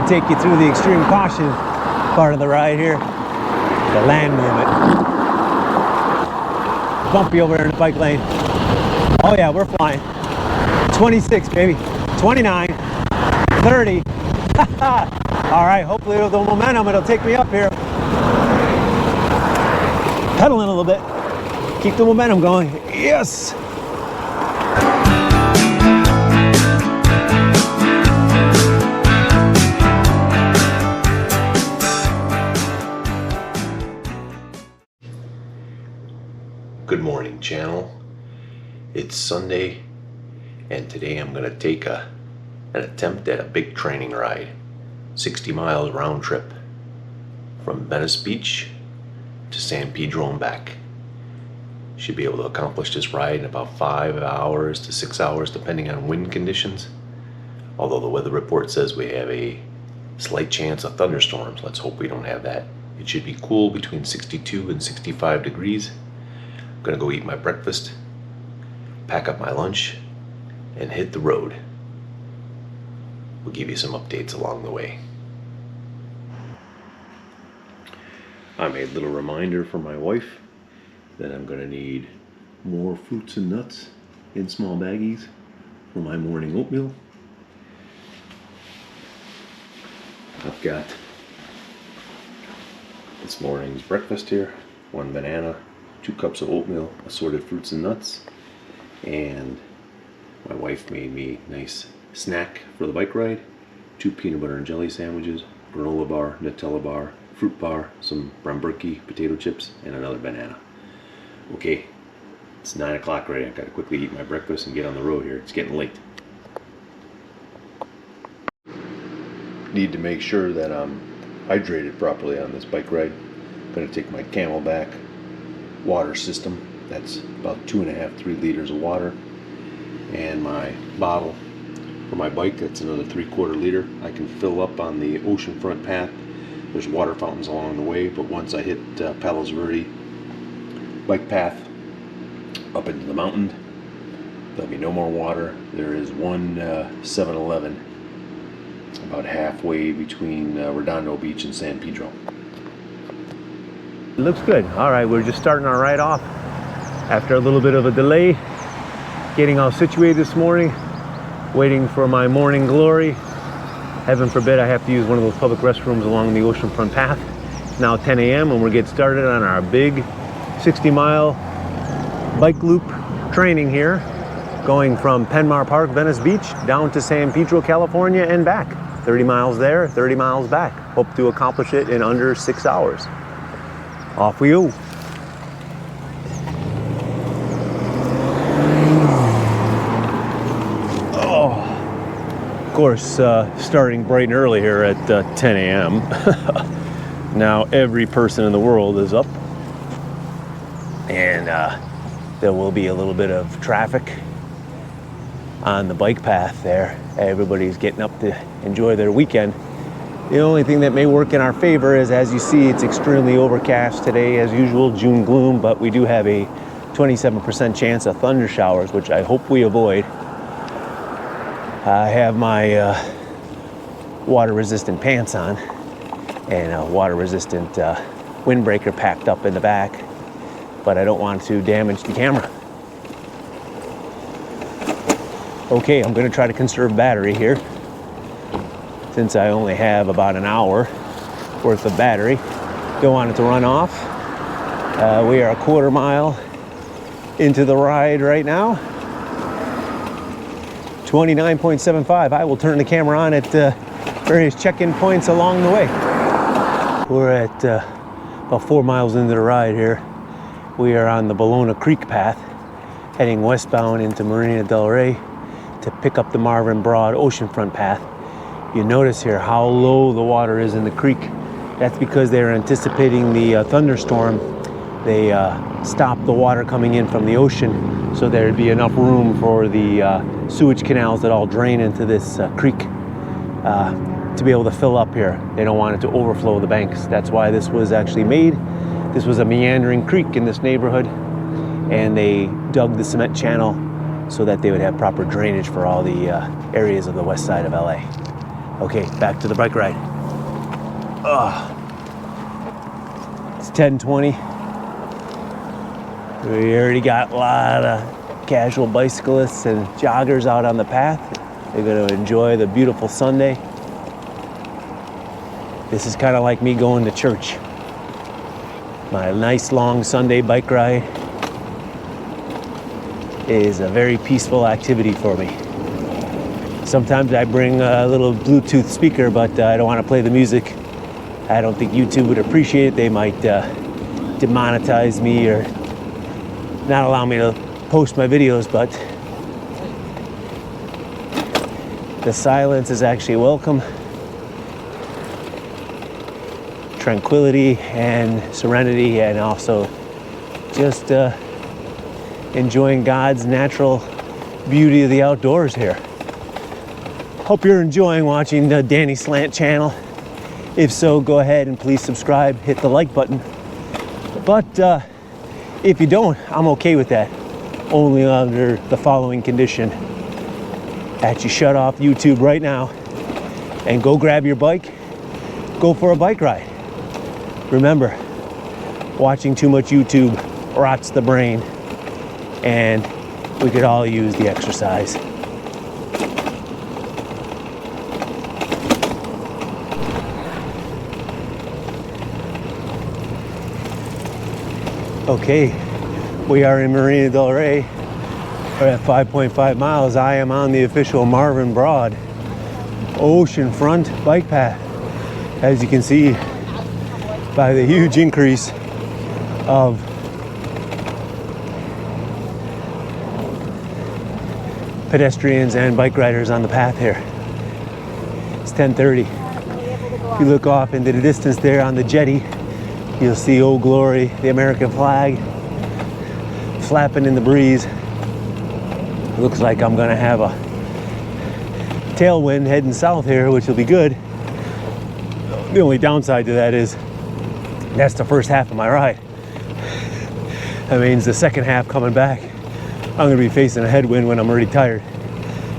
going to take you through the extreme caution part of the ride here. The land movement. Bumpy over there in the bike lane. Oh yeah, we're flying. 26, baby. 29. 30. All right, hopefully with the momentum, it'll take me up here. Pedaling a little bit. Keep the momentum going. Yes. Good morning, channel. It's Sunday, and today I'm going to take an attempt at a big training ride. 60 miles round trip from Venice Beach to San Pedro and back. Should be able to accomplish this ride in about 5 hours to 6 hours, depending on wind conditions. Although the weather report says we have a slight chance of thunderstorms. Let's hope we don't have that. It should be cool between 62 and 65 degrees. I'm gonna go eat my breakfast, pack up my lunch, and hit the road. We'll give you some updates along the way. I made a little reminder for my wife that I'm gonna need more fruits and nuts in small baggies for my morning oatmeal. I've got this morning's breakfast here: 1 banana, 2 cups of oatmeal, assorted fruits and nuts, and my wife made me a nice snack for the bike ride: 2 peanut butter and jelly sandwiches, granola bar, Nutella bar, fruit bar, some Braude potato chips, and another banana. Okay, it's 9 o'clock already. I've got to quickly eat my breakfast and get on the road here. It's getting late. Need to make sure that I'm hydrated properly on this bike ride. I'm going to take my Camelback water system. That's about 2.5–3 liters of water, and my bottle for my bike, that's another 3/4 liter. I can fill up on the oceanfront path. There's water fountains along the way, but once I hit Palos Verde bike path up into the mountain, there'll be no more water. There is one 7-Eleven about halfway between Redondo Beach and San Pedro. It looks good. All right, we're just starting our ride off after a little bit of a delay, getting all situated this morning, waiting for my morning glory. Heaven forbid I have to use one of those public restrooms along the oceanfront path. It's now 10 a.m. and we're getting started on our big 60-mile bike loop training here, going from Penmar Park, Venice Beach, down to San Pedro, California, and back. 30 miles there, 30 miles back. Hope to accomplish it in under 6 hours. Off we go. Of course, starting bright and early here at 10 a.m. Now every person in the world is up, and there will be a little bit of traffic on the bike path there. Everybody's getting up to enjoy their weekend. The only thing that may work in our favor is, as you see, it's extremely overcast today, as usual, June gloom, but we do have a 27% chance of thunder showers, which I hope we avoid. I have my water-resistant pants on and a water-resistant windbreaker packed up in the back, but I don't want to damage the camera. Okay, I'm going to try to conserve battery here, since I only have about an hour worth of battery. Don't want it to run off. We are a 1/4 mile into the ride right now. 29.75. I will turn the camera on at various check-in points along the way. We're at about 4 miles into the ride here. We are on the Ballona Creek Path, heading westbound into Marina del Rey to pick up the Marvin Braude oceanfront path. You notice here how low the water is in the creek. That's because they're anticipating the thunderstorm. They stopped the water coming in from the ocean, so there'd be enough room for the sewage canals that all drain into this creek to be able to fill up here. They don't want it to overflow the banks. That's why this was actually made. This was a meandering creek in this neighborhood, and they dug the cement channel so that they would have proper drainage for all the areas of the west side of LA. Okay, back to the bike ride. It's 10:20. We already got a lot of casual bicyclists and joggers out on the path. They're going to enjoy the beautiful Sunday. This is kind of like me going to church. My nice long Sunday bike ride is a very peaceful activity for me. Sometimes I bring a little Bluetooth speaker, but I don't want to play the music. I don't think YouTube would appreciate it. They might demonetize me or not allow me to post my videos, but the silence is actually welcome. Tranquility and serenity, and also just enjoying God's natural beauty of the outdoors here. Hope you're enjoying watching the Danny Slant channel. If so, go ahead and please subscribe, hit the like button. But if you don't, I'm okay with that. Only under the following condition: that you shut off YouTube right now and go grab your bike, go for a bike ride. Remember, watching too much YouTube rots the brain, and we could all use the exercise. Okay, we are in Marina del Rey. We're at 5.5 miles. I am on the official Marvin Braude oceanfront bike path. As you can see by the huge increase of pedestrians and bike riders on the path here. It's 10:30. You look off into the distance there on the jetty, you'll see Old Glory, the American flag, flapping in the breeze. It looks like I'm gonna have a tailwind heading south here, which will be good. The only downside to that is that's the first half of my ride. That means the second half coming back, I'm gonna be facing a headwind when I'm already tired.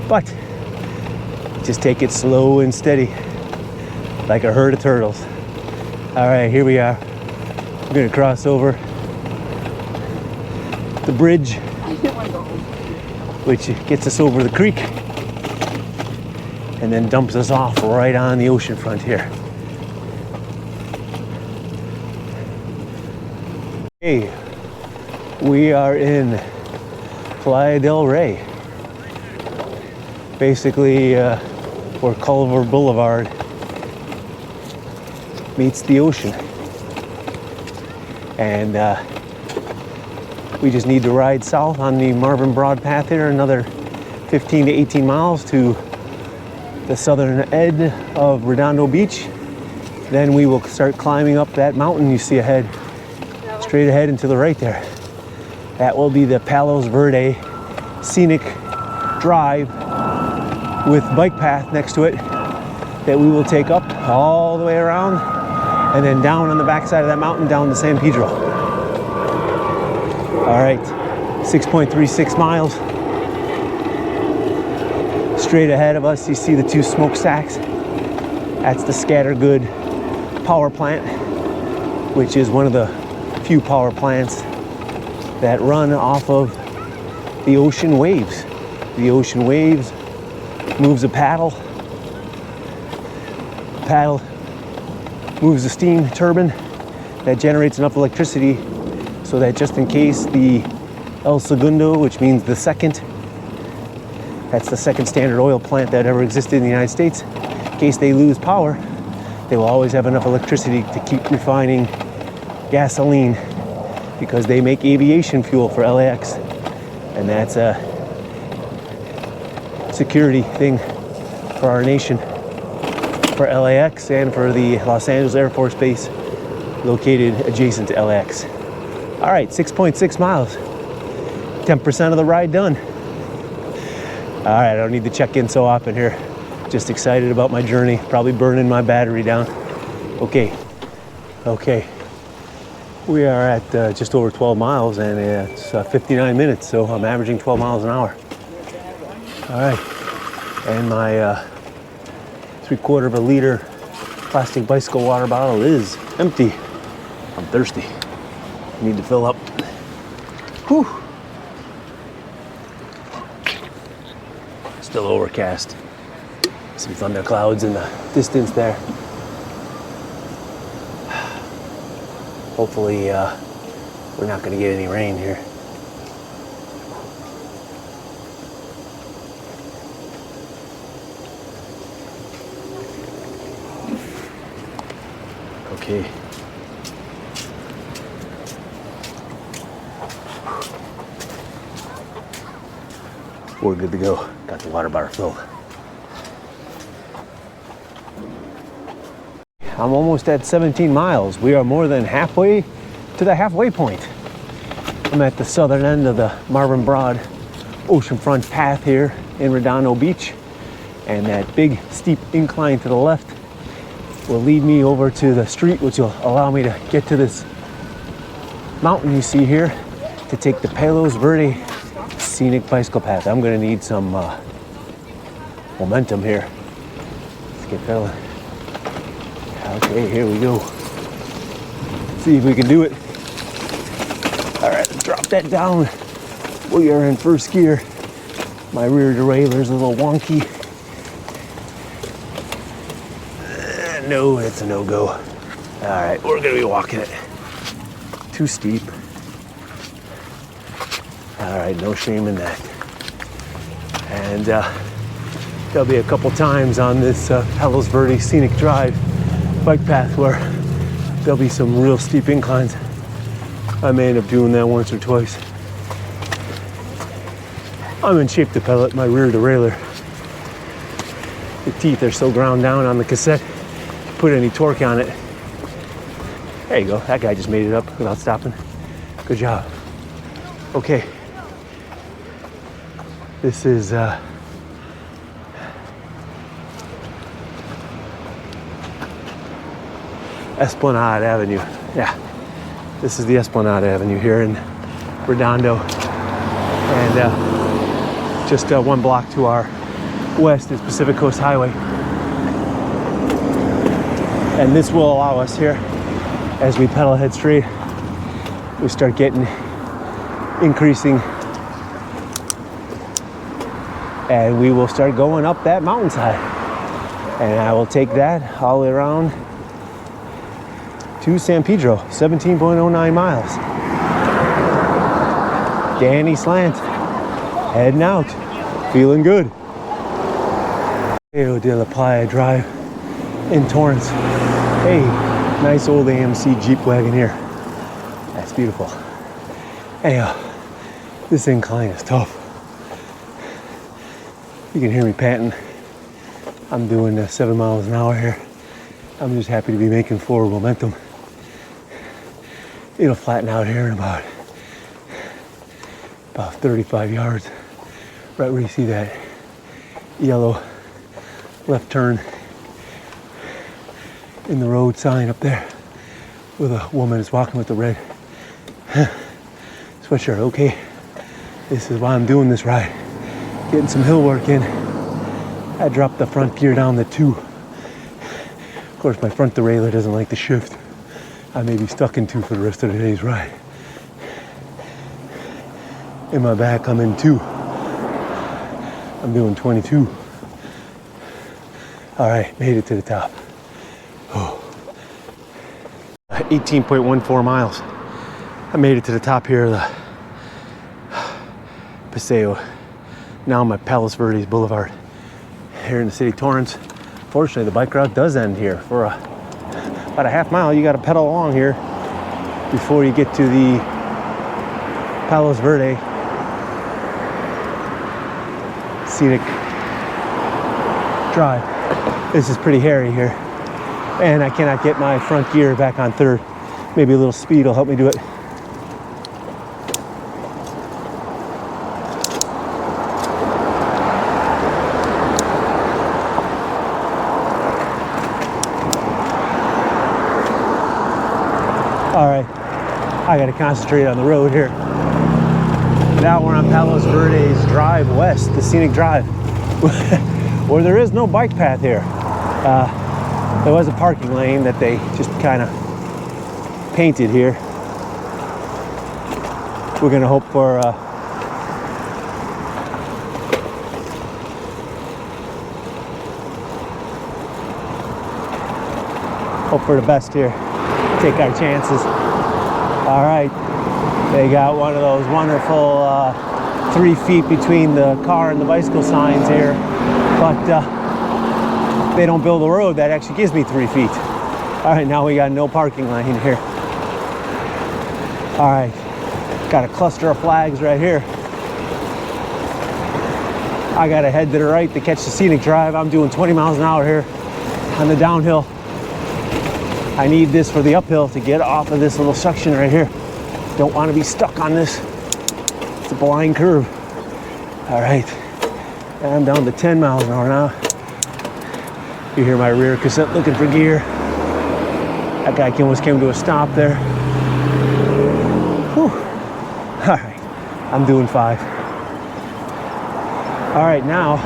But just take it slow and steady, like a herd of turtles. All right, here we are. We're gonna cross over the bridge, which gets us over the creek and then dumps us off right on the ocean front here. Okay, we are in Playa del Rey, basically where Culver Boulevard meets the ocean. And we just need to ride south on the Marvin Braude path here, another 15 to 18 miles to the southern end of Redondo Beach. Then we will start climbing up that mountain you see ahead, straight ahead and to the right there. That will be the Palos Verde Scenic Drive with bike path next to it that we will take up all the way around and then down on the backside of that mountain down to San Pedro. All right, 6.36 miles. Straight ahead of us, you see the two smokestacks. That's the Scattergood power plant, which is one of the few power plants that run off of the ocean waves. The ocean waves moves a paddle. The paddle moves a steam turbine that generates enough electricity so that just in case the El Segundo, which means the second, that's the second Standard Oil plant that ever existed in the United States, in case they lose power, they will always have enough electricity to keep refining gasoline, because they make aviation fuel for LAX, and that's a security thing for our nation, for LAX and for the Los Angeles Air Force Base located adjacent to LAX. All right, 6.6 miles, 10% of the ride done. All right, I don't need to check in so often here. Just excited about my journey, probably burning my battery down. Okay. We are at just over 12 miles and it's 59 minutes, so I'm averaging 12 miles an hour. All right, and my 3/4 of a liter plastic bicycle water bottle is empty. I'm thirsty. Need to fill up. Whew. Still overcast. Some thunder clouds in the distance there. Hopefully we're not going to get any rain here. Okay. We're good to go. Got the water bottle filled. I'm almost at 17 miles. We are more than halfway to the halfway point. I'm at the southern end of the Marvin Braude oceanfront path here in Redondo Beach. And that big steep incline to the left will lead me over to the street, which will allow me to get to this mountain you see here to take the Palos Verde Scenic bicycle path. I'm gonna need some momentum here. Let's get going. Okay, here we go. See if we can do it. All right, let's drop that down. We are in first gear. My rear derailleur's a little wonky. No, it's a no-go. All right, we're gonna be walking it. Too steep. All right, no shame in that. And there'll be a couple times on this Palos Verde Scenic Drive bike path where there'll be some real steep inclines. I may end up doing that once or twice. I'm in shape to pedal it, my rear derailleur. The teeth are so ground down on the cassette, put any torque on it. There you go, that guy just made it up without stopping. Good job. Okay. This is Esplanade Avenue. Yeah, this is the Esplanade Avenue here in Redondo. And just one block to our west is Pacific Coast Highway. And this will allow us here, as we pedal head straight, we start getting increasing, and we will start going up that mountainside. And I will take that all the way around to San Pedro, 17.09 miles. Danny Slant, heading out, feeling good. Pedro de la Playa Drive in Torrance. Hey, nice old AMC Jeep wagon here. That's beautiful. Anyhow, this incline is tough. You can hear me panting. I'm doing 7 miles an hour here. I'm just happy to be making forward momentum. It'll flatten out here in about 35 yards. Right where you see that yellow left turn in the road sign up there with a woman is walking with the red sweatshirt. Okay, this is why I'm doing this ride. Getting some hill work in. I dropped the front gear down to 2. Of course, my front derailleur doesn't like to shift. I may be stuck in 2 for the rest of today's ride. In my back, I'm in 2. I'm doing 22. All right, made it to the top. Oh. 18.14 miles. I made it to the top here of the Paseo. Now I'm at Palos Verdes Boulevard here in the city of Torrance. Fortunately, the bike route does end here. For about a half mile, you got to pedal along here before you get to the Palos Verde Scenic Drive. This is pretty hairy here, and I cannot get my front gear back on 3rd. Maybe a little speed will help me do it. All right, I gotta concentrate on the road here. Now we're on Palos Verdes Drive West, the Scenic Drive, where there is no bike path here. There was a parking lane that they just kind of painted here. We're gonna hope for the best here. Take our chances. All right, they got one of those wonderful 3 feet between the car and the bicycle signs here, but they don't build a road that actually gives me 3 feet. All right, now we got no parking lane here. All right, got a cluster of flags right here. I gotta head to the right to catch the Scenic Drive. I'm doing 20 miles an hour here on the downhill. I need this for the uphill to get off of this little section right here. Don't want to be stuck on this. It's a blind curve. All right, and I'm down to 10 miles an hour now. You hear my rear cassette looking for gear. That guy almost came to a stop there. Whew. All right, I'm doing 5. All right, now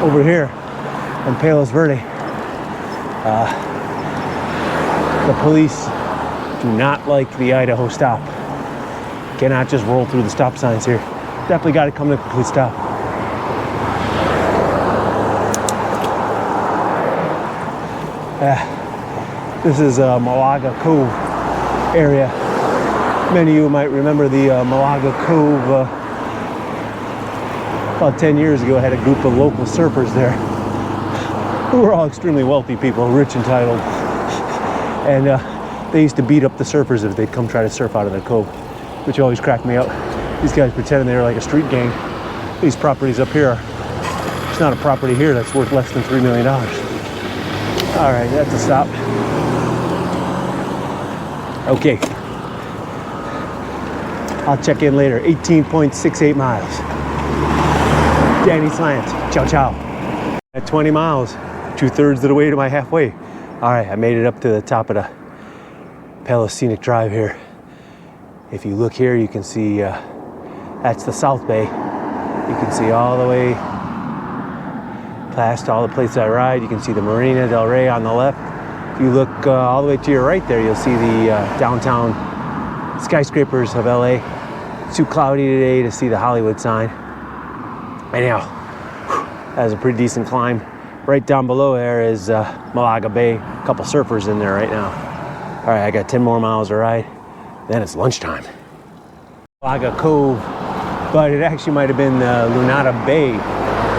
over here in Palos Verde, the police do not like the Idaho stop. Cannot just roll through the stop signs here. Definitely got to come to a complete stop. This is Malaga Cove area. Many of you might remember the Malaga Cove. About 10 years ago, I had a group of local surfers there who were all extremely wealthy people, rich and titled. And they used to beat up the surfers if they'd come try to surf out of the cove, which always cracked me up. These guys pretending they were like a street gang. These properties up here, it's not a property here that's worth less than $3 million. All right, that's a stop. Okay. I'll check in later. 18.68 miles. Danny Slant. Ciao, ciao. At 20 miles, 2/3 of the way to my halfway. All right, I made it up to the top of the Palos Scenic Drive here. If you look here, you can see that's the South Bay. You can see all the way past all the places I ride. You can see the Marina del Rey on the left. If you look all the way to your right there, you'll see the downtown skyscrapers of LA. It's too cloudy today to see the Hollywood sign. Anyhow, that was a pretty decent climb. Right down below there is Malaga Bay. A couple surfers in there right now. All right, I got 10 more miles to ride. Then it's lunchtime. Malaga Cove, but it actually might have been Lunada Bay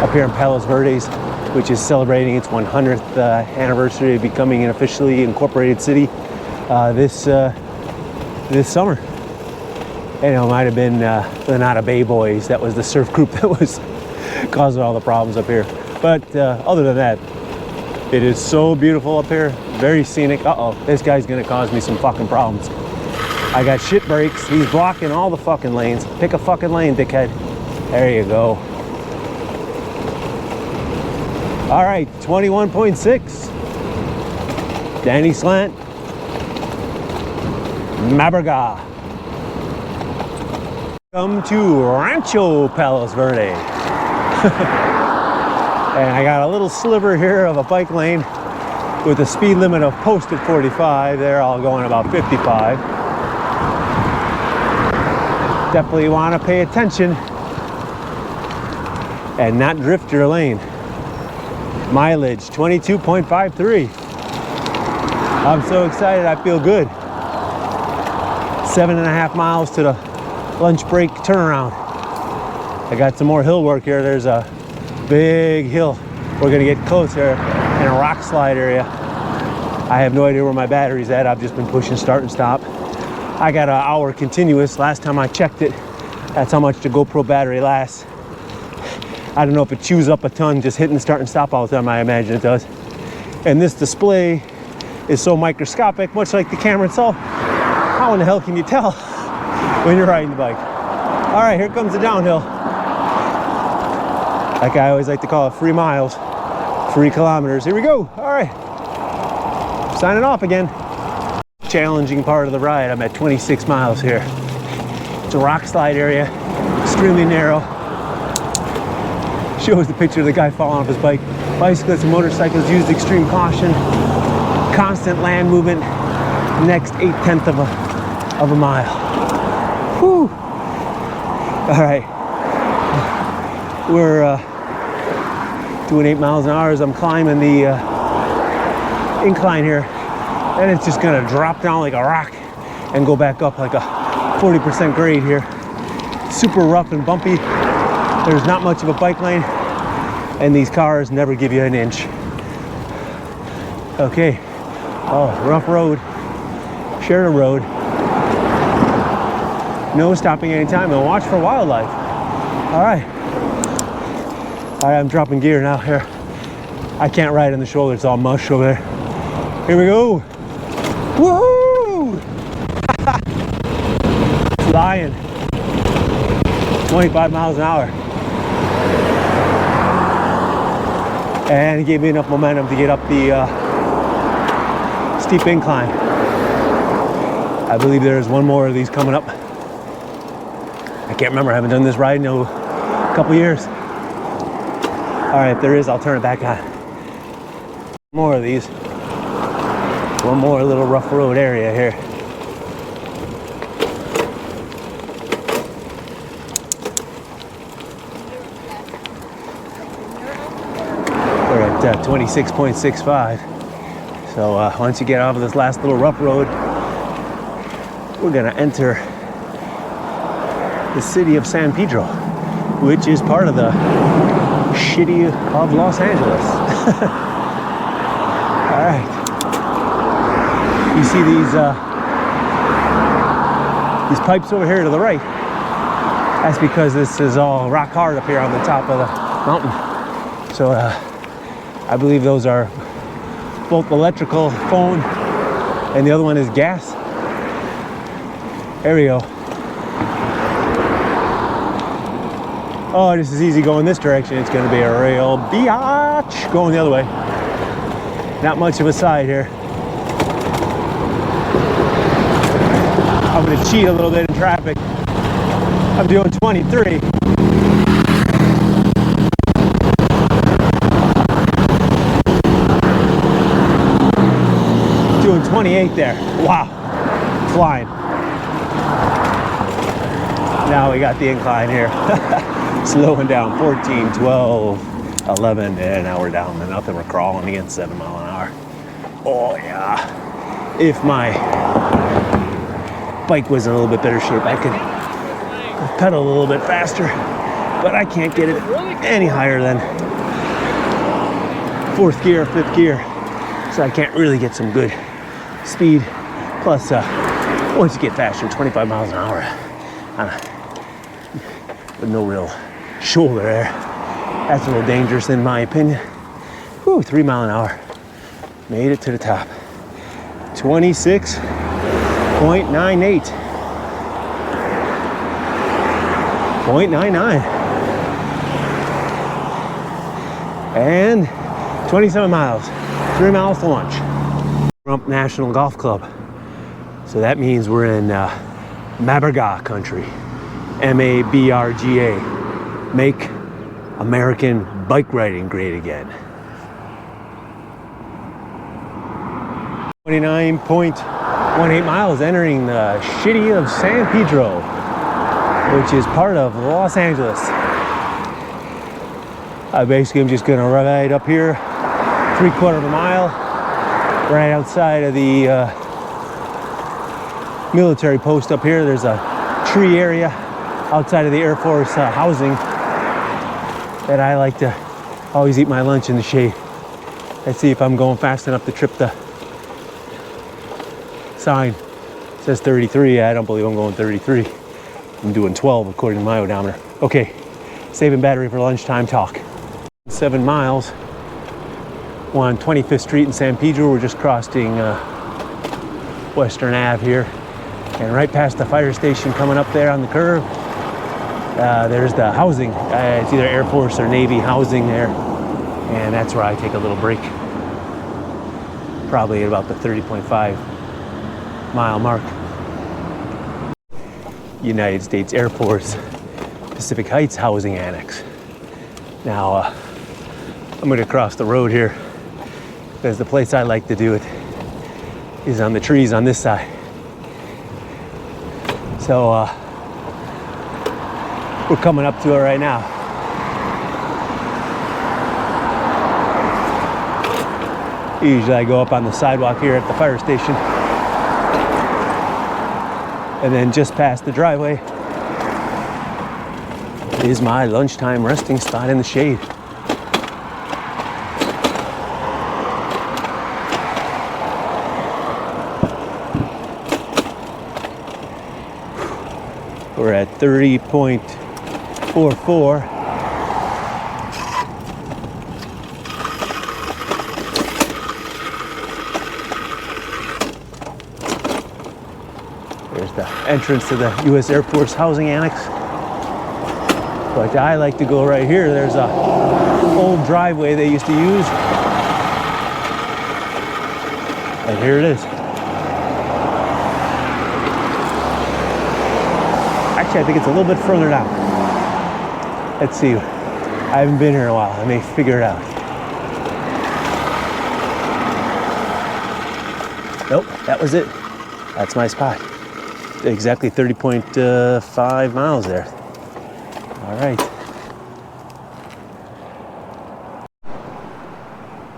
up here in Palos Verdes, which is celebrating its 100th anniversary of becoming an officially incorporated city this summer. You know, it might have been Lunada Bay Boys. That was the surf group that was causing all the problems up here. But other than that, it is so beautiful up here. Very scenic. Uh-oh, this guy's gonna cause me some fucking problems. I got shit brakes. He's blocking all the fucking lanes. Pick a fucking lane, dickhead. There you go. All right, 21.6. Danny Slant. Maberga. Come to Rancho Palos Verde. And I got a little sliver here of a bike lane with a speed limit of posted 45. They're all going about 55. Definitely want to pay attention and not drift your lane. Mileage 22.53. I'm so excited, I feel good. 7.5 miles to the lunch break turnaround. I got some more hill work here. There's a big hill. We're gonna get close here in a rock slide area. I have no idea where my battery's at. I've just been pushing start and stop. I got an hour continuous. Last time I checked it, that's how much the GoPro battery lasts. I don't know if it chews up a ton just hitting start and stop all the time. I imagine it does. And this display is so microscopic, much like the camera itself. How in the hell can you tell when you're riding the bike? All right, here comes the downhill. Like I always like to call it, free miles, free kilometers. Here we go. All right, signing off again. Challenging part of the ride. I'm at 26 miles here. It's a rock slide area, extremely narrow. Shows the picture of the guy falling off his bike. Bicyclists and motorcyclists use extreme caution. Constant land movement. Next 8/10 of a mile. Whew. All right. We're doing 8 miles an hour as I'm climbing the incline here. And it's just gonna drop down like a rock and go back up like a 40% grade here. Super rough and bumpy. There's not much of a bike lane, and these cars never give you an inch. Okay, oh, rough road, share a road. No stopping anytime, and watch for wildlife. All right, I'm dropping gear now here. I can't ride on the shoulder, it's all mush over there. Here we go. Woohoo! Flying. 25 miles an hour. And it gave me enough momentum to get up the steep incline. I believe there's one more of these coming up. I can't remember, I haven't done this ride in a couple years. All right, if there is, I'll turn it back on. More of these. One more little rough road area here. We're at 26.65. So once you get off of this last little rough road, we're gonna enter the city of San Pedro, which is part of the city of Los Angeles. All right. You see these pipes over here to the right. That's because this is all rock hard up here on the top of the mountain. So I believe those are both electrical phone and the other one is gas. There we go. Oh, this is easy going this direction. It's gonna be a real biatch going the other way. Not much of a side here. I'm gonna cheat a little bit in traffic. I'm doing 23. Doing 28 there. Wow, flying. Now we got the incline here. Slowing down, 14, 12, 11, and now we're down to nothing. We're crawling again, 7 miles an hour. Oh yeah. If my bike was in a little bit better shape, I could pedal a little bit faster, but I can't get it any higher than 4th gear, 5th gear, so I can't really get some good speed. Plus, once you get faster, 25 miles an hour, with no real shoulder there, that's a little dangerous in my opinion. Whew, 3 mile an hour. Made it to the top. 26.98. 0.99. And 27 miles. 3 miles to lunch. Rump National Golf Club. So that means we're in Mabarga country. M-A-B-R-G-A. Make American bike riding great again. 29.18 miles entering the city of San Pedro, which is part of Los Angeles. I basically am just gonna ride up here 3/4 of a mile, right outside of the military post up here. There's a tree area outside of the Air Force housing that I like to always eat my lunch in the shade. Let's see if I'm going fast enough to trip the sign. It says 33. I don't believe I'm going 33. I'm doing 12 according to my odometer. Okay, saving battery for lunchtime talk. 7 miles. We're on 25th Street in San Pedro. We're just crossing Western Ave here. And right past the fire station coming up there on the curve, there's the housing. It's either Air Force or Navy housing there. And that's where I take a little break. Probably at about the 30.5 mile mark. United States Air Force Pacific Heights Housing Annex. Now, I'm gonna cross the road here because the place I like to do it is on the trees on this side. So we're coming up to it right now. Usually I go up on the sidewalk here at the fire station, and then just past the driveway is my lunchtime resting spot in the shade. We're at 30.44. There's the entrance to the U.S. Air Force Housing Annex. But I like to go right here. There's a old driveway they used to use. And here it is. Actually, I think it's a little bit further down. Let's see. I haven't been here in a while. I may figure it out. Nope, that was it. That's my spot. Exactly 30.5 miles there. All right.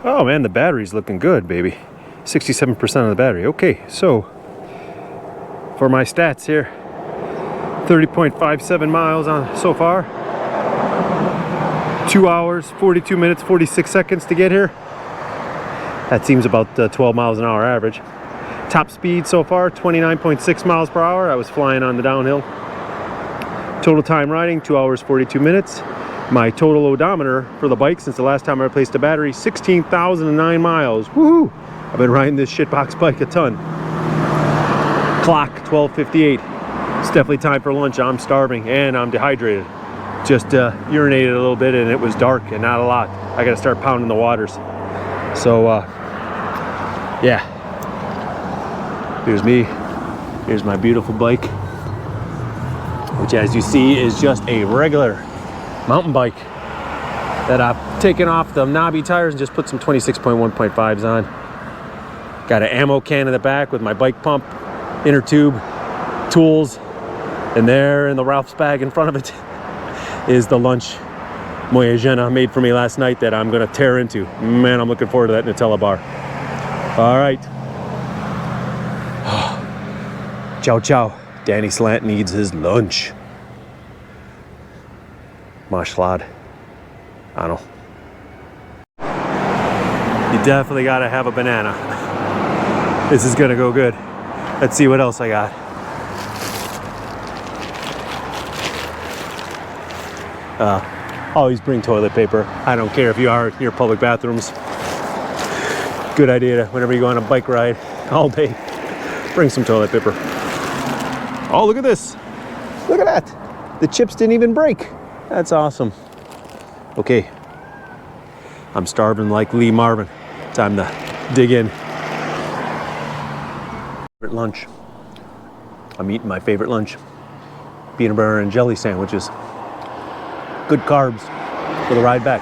Oh man, the battery's looking good, baby. 67% of the battery. Okay, so for my stats here, 30.57 miles on so far. 2 hours, 42 minutes, 46 seconds to get here. That seems about 12 miles an hour average. Top speed so far, 29.6 miles per hour. I was flying on the downhill. Total time riding, 2 hours, 42 minutes. My total odometer for the bike since the last time I replaced the battery, 16,009 miles. Woohoo! I've been riding this shitbox bike a ton. Clock, 12:58. It's definitely time for lunch. I'm starving and I'm dehydrated. Just urinated a little bit and it was dark and not a lot. I gotta start pounding the waters. So, yeah. Here's me. Here's my beautiful bike, which as you see is just a regular mountain bike that I've taken off the knobby tires and just put some 26.1.5s on. Got an ammo can in the back with my bike pump, inner tube, tools, and there in the Ralph's bag in front of it is the lunch Moyajena made for me last night that I'm gonna tear into. Man, I'm looking forward to that Nutella bar. All right. Ciao, ciao. Danny Slant needs his lunch. Mashlad. I don't know. You definitely gotta have a banana. This is gonna go good. Let's see what else I got. Always bring toilet paper. I don't care if you are near public bathrooms. Good idea to, whenever you go on a bike ride all day, bring some toilet paper. Oh, look at this. Look at that. The chips didn't even break. That's awesome. Okay. I'm starving like Lee Marvin. Time to dig in. Favorite lunch. I'm eating my favorite lunch. Peanut butter and jelly sandwiches. Good carbs for the ride back.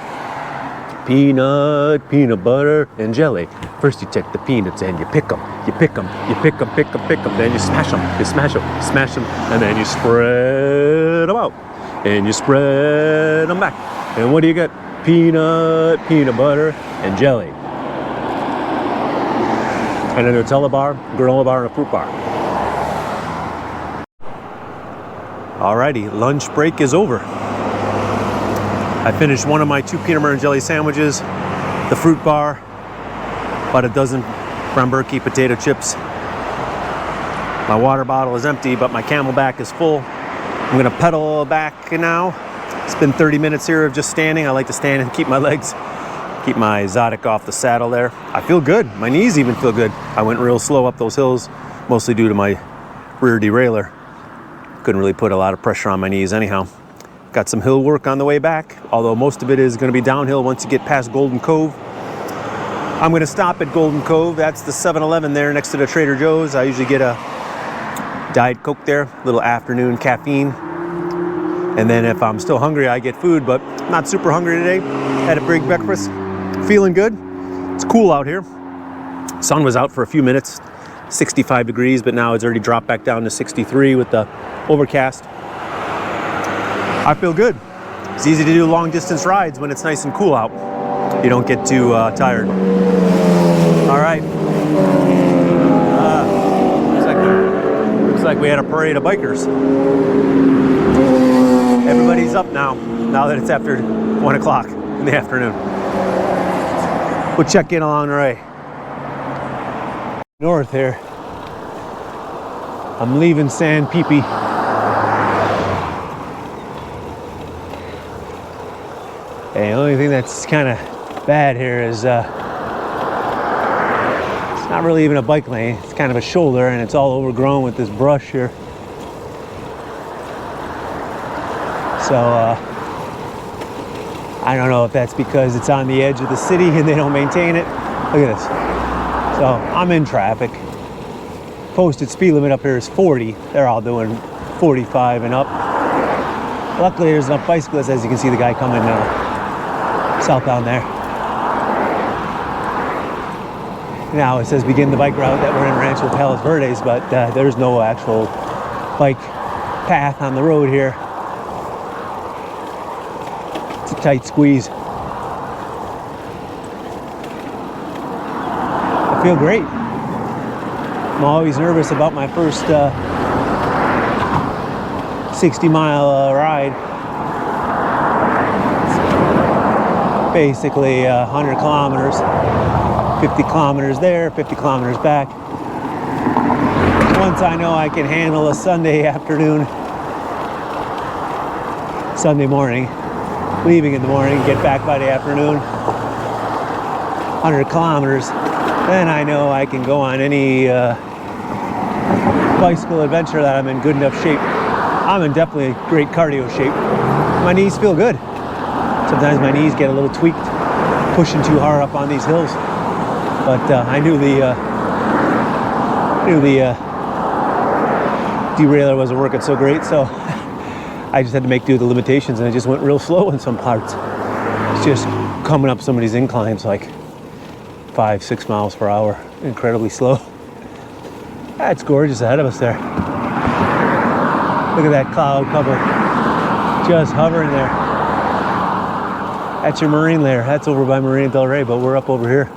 Peanut butter, and jelly. First you take the peanuts and you pick them. You pick them, pick them. Then you smash them, smash them, and then you spread them out. And you spread them back. And what do you get? Peanut butter, and jelly. And a Nutella bar, granola bar, and a fruit bar. Alrighty, lunch break is over. I finished one of my 2 peanut butter and jelly sandwiches, the fruit bar, about a dozen Braude potato chips. My water bottle is empty, but my Camelback is full. I'm gonna pedal back now. It's been 30 minutes here of just standing. I like to stand and keep my legs, keep my exotic off the saddle there. I feel good. My knees even feel good. I went real slow up those hills, mostly due to my rear derailleur. Couldn't really put a lot of pressure on my knees anyhow. Got some hill work on the way back, although most of it is going to be downhill once you get past Golden Cove. I'm going to stop at Golden Cove. That's the 7-Eleven there next to the Trader Joe's. I usually get a Diet Coke there, little afternoon caffeine. And then if I'm still hungry, I get food, but I'm not super hungry today. Had a big breakfast. Feeling good. It's cool out here. Sun was out for a few minutes, 65 degrees, but now it's already dropped back down to 63 with the overcast. I feel good. It's easy to do long distance rides when it's nice and cool out. You don't get too tired. All right. Looks like we had a parade of bikers. Everybody's up now that it's after 1 o'clock in the afternoon. We'll check in along the way. North here. I'm leaving San Pipi. The only thing that's kind of bad here is it's not really even a bike lane. It's kind of a shoulder and it's all overgrown with this brush here. So I don't know if that's because it's on the edge of the city and they don't maintain it. Look at this. So I'm in traffic. Posted speed limit up here is 40. They're all doing 45 and up. Luckily there's enough bicyclists, as you can see the guy coming southbound there. Now it says begin the bike route that we're in Rancho Palos Verdes, but there's no actual bike path on the road here. It's a tight squeeze. I feel great. I'm always nervous about my first 60-mile ride. It's basically 100 kilometers, 50 kilometers there, 50 kilometers back. Once I know I can handle a Sunday afternoon, Sunday morning, leaving in the morning, get back by the afternoon, 100 kilometers, then I know I can go on any bicycle adventure that I'm in good enough shape. I'm in definitely great cardio shape. My knees feel good. Sometimes my knees get a little tweaked, pushing too hard up on these hills. But I knew the derailleur wasn't working so great, so I just had to make do with the limitations, and it just went real slow in some parts. It's just coming up some of these inclines like 5-6 miles per hour, incredibly slow. That's gorgeous ahead of us there. Look at that cloud cover, just hovering there. That's your marine layer. That's over by Marina del Rey, but we're up over here.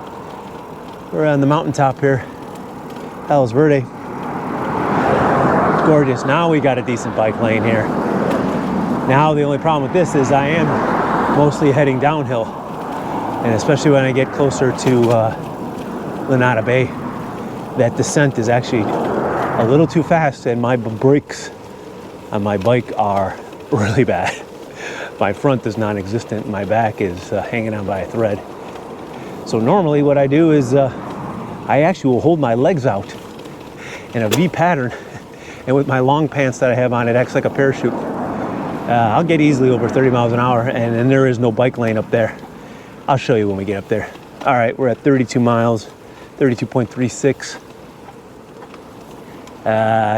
We're on the mountaintop here, Palos Verde. Gorgeous. Now we got a decent bike lane here. Now the only problem with this is I am mostly heading downhill, and especially when I get closer to Lanada Bay, that descent is actually a little too fast, and my brakes on my bike are really bad. My front is non-existent, my back is hanging on by a thread. So normally what I do is I actually will hold my legs out in a V pattern, and with my long pants that I have on, it acts like a parachute. I'll get easily over 30 miles an hour, and then there is no bike lane up there. I'll show you when we get up there. All right, we're at 32 miles, 32.36.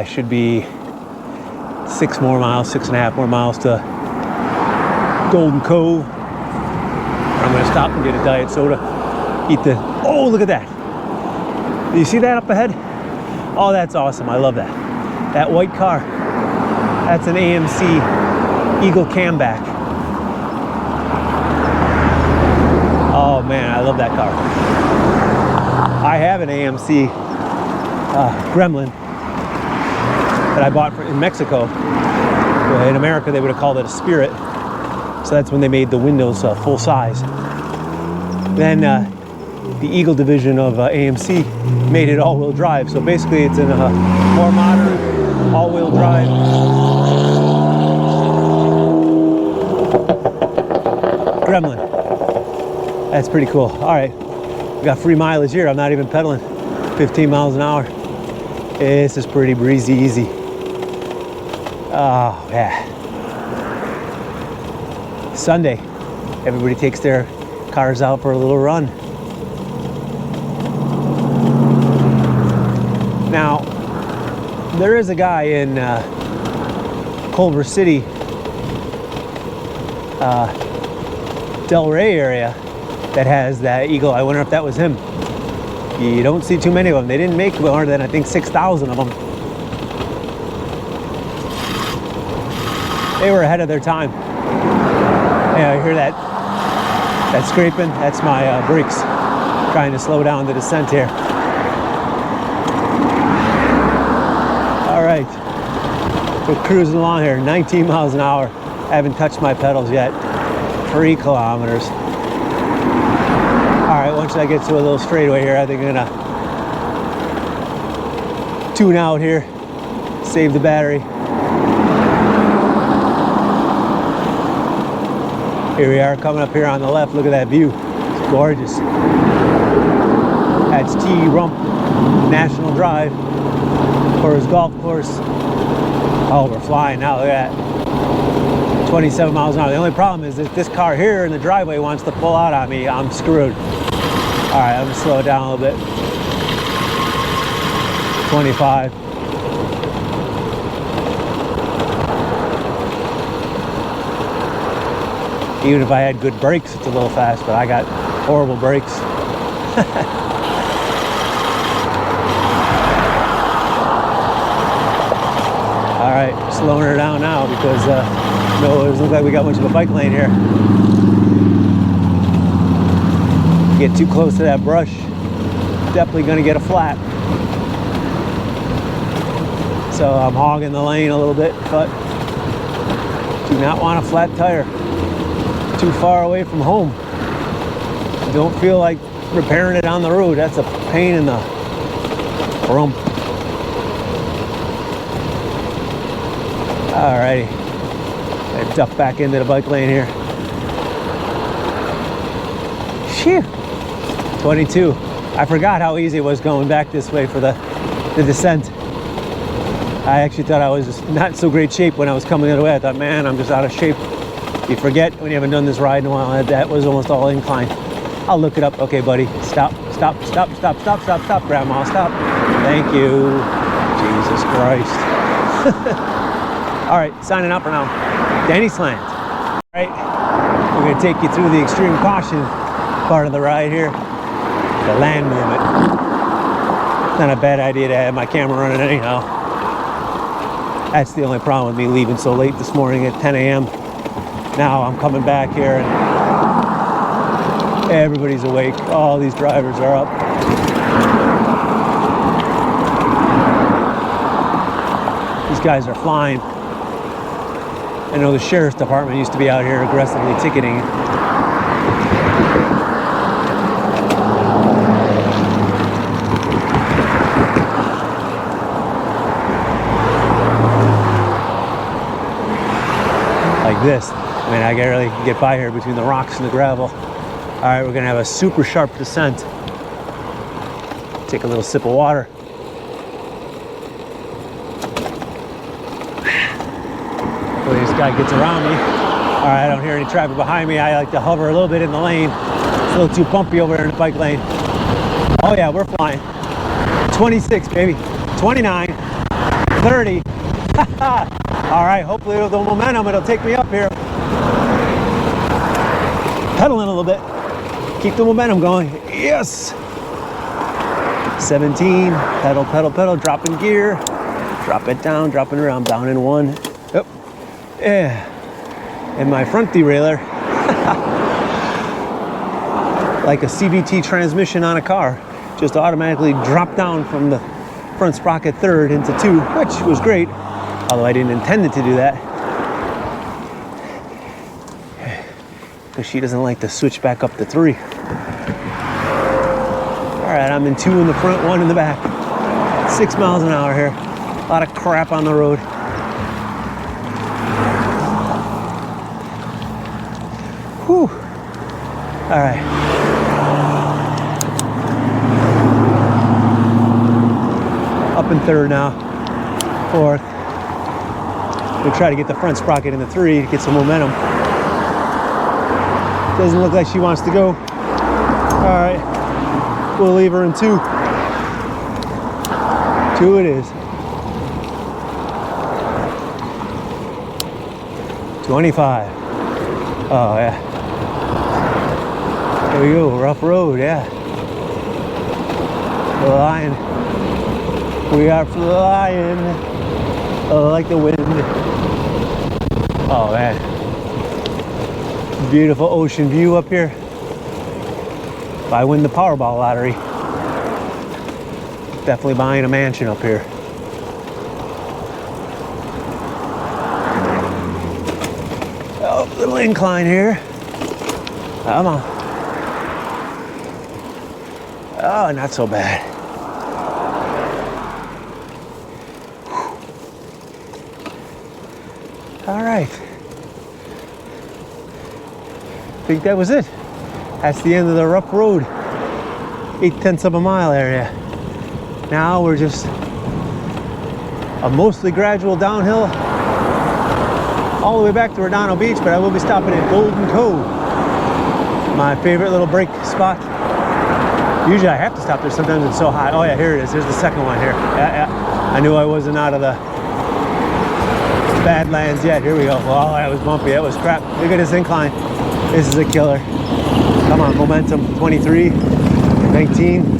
Should be 6.5 more miles to Golden Cove. I'm gonna stop and get a diet soda. Eat the, oh, look at that. Do you see that up ahead? Oh, that's awesome, I love that. That white car, that's an AMC Eagle Camback. Oh man, I love that car. I have an AMC Gremlin that I bought in Mexico. In America, they would have called it a Spirit. So that's when they made the windows full size. Then the Eagle division of AMC made it all-wheel drive. So basically it's in a more modern all-wheel drive. Gremlin. That's pretty cool. All right, we got free mileage here. I'm not even pedaling. 15 miles an hour. This is pretty breezy, easy. Oh, yeah. Sunday, everybody takes their cars out for a little run. Now, there is a guy in Culver City, Del Rey area, that has that eagle. I wonder if that was him. You don't see too many of them. They didn't make more than, I think, 6,000 of them. They were ahead of their time. Yeah, I hear that scraping. That's my brakes trying to slow down the descent here. All right, we're cruising along here, 19 miles an hour. I haven't touched my pedals yet. 3 kilometers. All right, once I get to a little straightaway here, I think I'm gonna tune out here, save the battery. Here we are coming up here on the left. Look at that view. It's gorgeous. That's T. Rump National Drive for his golf course. Oh, we're flying now. Look at that. 27 miles an hour. The only problem is that this car here in the driveway wants to pull out on me. I'm screwed. All right, I'm gonna slow it down a little bit. 25. Even if I had good brakes, it's a little fast, but I got horrible brakes. All right, slowing her down now because no, it doesn't look like we got much of a bike lane here. Get too close to that brush, definitely gonna get a flat. So I'm hogging the lane a little bit, but do not want a flat tire. Too far away from home. Don't feel like repairing it on the road. That's a pain in the rump. Alrighty, I duck back into the bike lane here. Phew. 22. I forgot how easy it was going back this way for the descent. I actually thought I was not in so great shape when I was coming the other way. I thought, man, I'm just out of shape. You forget when you haven't done this ride in a while. That was almost all incline. I'll look it up. Okay, buddy. Stop, stop, stop, stop, stop, stop, stop, Grandma, stop. Thank you. Jesus Christ. All right, signing out for now. Danny Slant. All right, we're gonna take you through the extreme caution part of the ride here. The land movement. Not a bad idea to have my camera running anyhow. That's the only problem with me leaving so late this morning at 10 a.m. Now I'm coming back here and everybody's awake. All these drivers are up. These guys are flying. I know the sheriff's department used to be out here aggressively ticketing. Like this. I mean, I can really get by here between the rocks and the gravel. All right, we're gonna have a super sharp descent. Take a little sip of water. Hopefully this guy gets around me. All right, I don't hear any traffic behind me. I like to hover a little bit in the lane. It's a little too bumpy over there in the bike lane. Oh yeah, we're flying. 26, baby. 29, 30. All right, hopefully with the momentum, it'll take me up here. Pedaling a little bit. Keep the momentum going. Yes. 17, pedal, pedal, pedal, dropping gear. Drop it down, dropping around, down in 1. Yep. Yeah. And my front derailleur, like a CVT transmission on a car, just automatically dropped down from the front sprocket third into 2, which was great. Although I didn't intend it to do that. Because she doesn't like to switch back up to 3. All right, I'm in 2 in the front, 1 in the back. 6 miles an hour here. A lot of crap on the road. Whew. All right. Up in 3rd now. 4th. We try to get the front sprocket in the 3 to get some momentum. Doesn't look like she wants to go. All right, we'll leave her in 2. 2 it is. 25. Oh yeah. There we go, rough road, yeah. Flying. We are flying like the wind. Oh man. Beautiful ocean view up here. If I win the Powerball lottery, definitely buying a mansion up here. Oh, little incline here. Come on. Oh, not so bad. All right. I think that was it. That's the end of the rough road. 0.8 of a mile area. Now we're just a mostly gradual downhill all the way back to Redondo Beach, but I will be stopping at Golden Cove, my favorite little break spot. Usually I have to stop there, sometimes it's so hot. Oh yeah, here it is. There's the second one here. Yeah. I knew I wasn't out of the Badlands yet. Here we go. Oh, that was bumpy. That was crap. Look at this incline. This is a killer. Come on, momentum. 23, 19.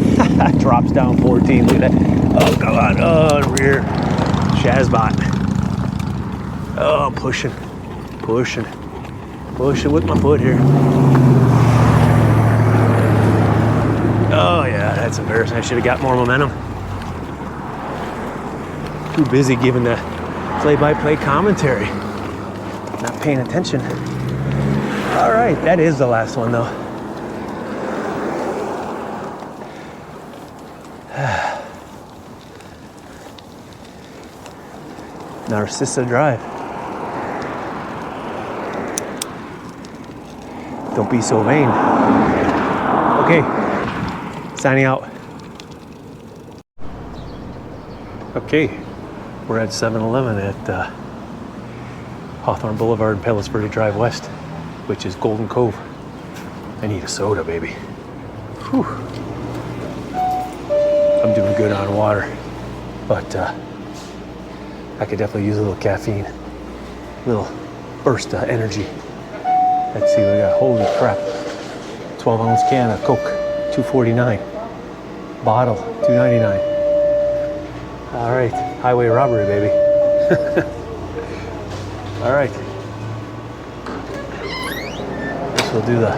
Drops down 14. Look at that. Oh, come on. Oh, rear. Shazbot. Oh, I'm pushing with my foot here. Oh yeah, that's embarrassing. I should have got more momentum. Too busy giving the play-by-play commentary. Not paying attention. All right, that is the last one though. Narcissa Drive. Don't be so vain. Okay, signing out. Okay, we're at 7-Eleven at Hawthorne Boulevard and Palos Verde Drive West, which is Golden Cove. I need a soda, baby. Whew. I'm doing good on water, but I could definitely use a little caffeine, a little burst of energy. Let's see, we got, holy crap, 12-ounce can of Coke, $2.49. Bottle, $2.99. All right, highway robbery, baby. All right. Guess we'll do the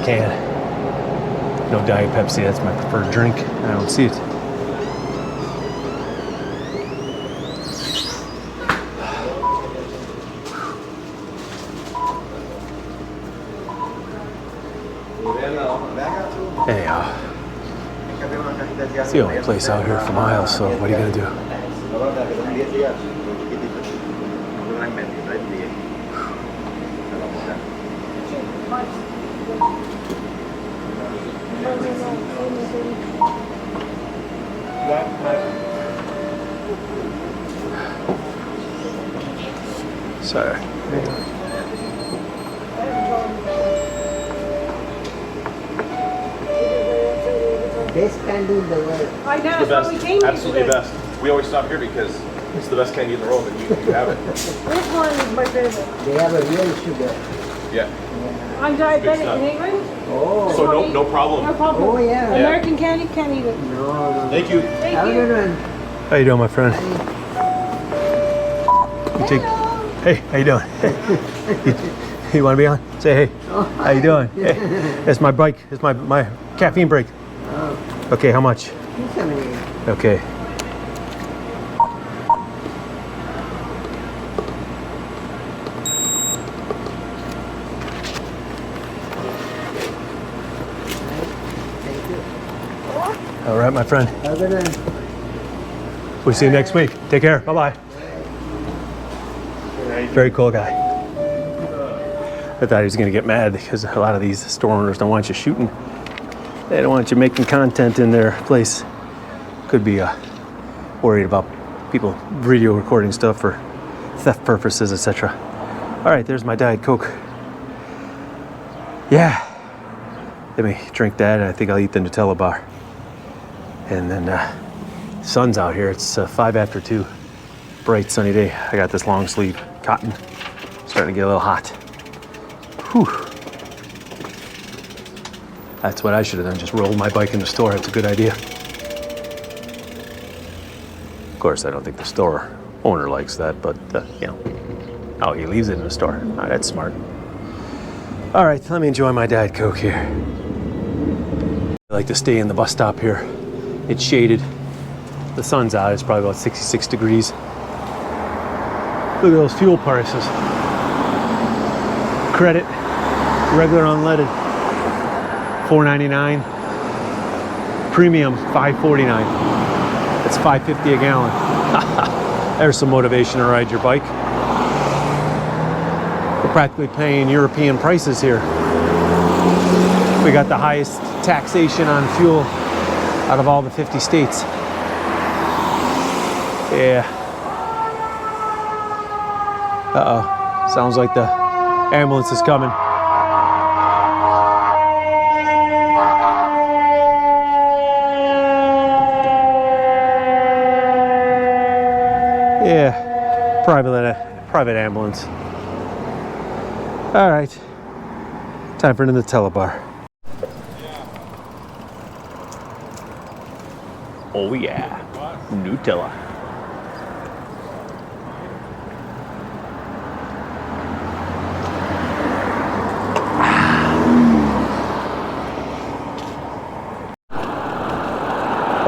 can. No Diet Pepsi, that's my preferred drink. I don't see it. Anyhow, it's the only place out here for miles, so what are you gonna do? Sorry. Best candy in the world. I know, The that's what we best, came here absolutely today. best. We always stop here because it's the best candy in the world, and you have it. This one is my favorite. They have a real sugar. Yeah. I'm Good diabetic stuff. in England. Oh. So no problem. No problem. Oh, yeah. American candy, can't eat it. No. Thank you. Thank Have a you. good one. How you doing, my friend? You take, hey, how you doing? You want to be on? Say hey. How you doing? Hey, that's my bike. It's my caffeine break. Oh, Okay, how much? 278. Okay. Thank you. All right, my friend. Have a good one. We'll see you next week. Take care. Bye-bye. Very cool guy. I thought he was going to get mad because a lot of these store owners don't want you shooting. They don't want you making content in their place. Could be worried about people video recording stuff for theft purposes, etc. All right, there's my Diet Coke. Yeah. Let me drink that, and I think I'll eat the Nutella bar. And then sun's out here. It's 5 after 2. bright sunny day. I got this long sleeve cotton. Starting to get a little hot. Whew. That's what I should have done, just rolled my bike in the store. That's a good idea. Of course, I don't think the store owner likes that, but you know, oh, he leaves it in the store. Oh, that's smart. All right, let me enjoy my Diet Coke here. I like to stay in the bus stop here. It's shaded. The sun's out. It's probably about 66 degrees. Look at those fuel prices. Credit, regular unleaded, $4.99. Premium, $5.49. That's $5.50 a gallon. There's some motivation to ride your bike. We're practically paying European prices here. We got the highest taxation on fuel out of all the 50 states. Yeah. Uh-oh. Sounds like the ambulance is coming. Yeah. Private ambulance. All right. Time for the Nutella bar. Oh yeah, Nutella.